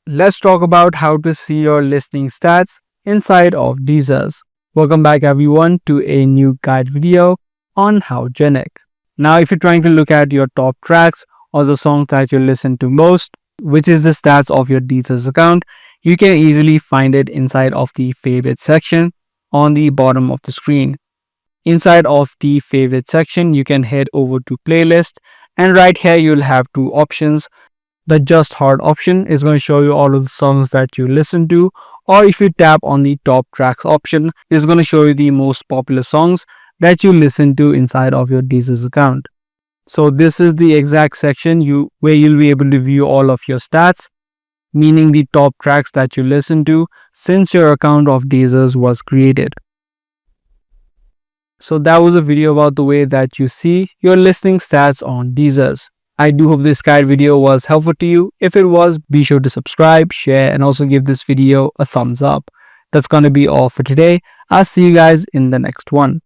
let's talk about how to see your listening stats inside of Deezer. Welcome back everyone to a new guide video on how Genic. Now if you're trying to look at your top tracks or the songs that you listen to most, which is the stats of your Deezer account, you can easily find it inside of the favorite section on the bottom of the screen. Inside of the favorite section, you can head over to playlist, and right here you'll have two options. The just heard option is going to show you all of the songs that you listen to, or if you tap on the top tracks option, it's going to show you the most popular songs that you listen to inside of your Deezer account. So this is the exact section where you'll be able to view all of your stats, meaning the top tracks that you listen to since your account of Deezer was created. So that was a video about the way that you see your listening stats on Deezer. I do hope this guide video was helpful to you. If it was, be sure to subscribe, share, and also give this video a thumbs up. That's going to be all for today. I'll see you guys in the next one.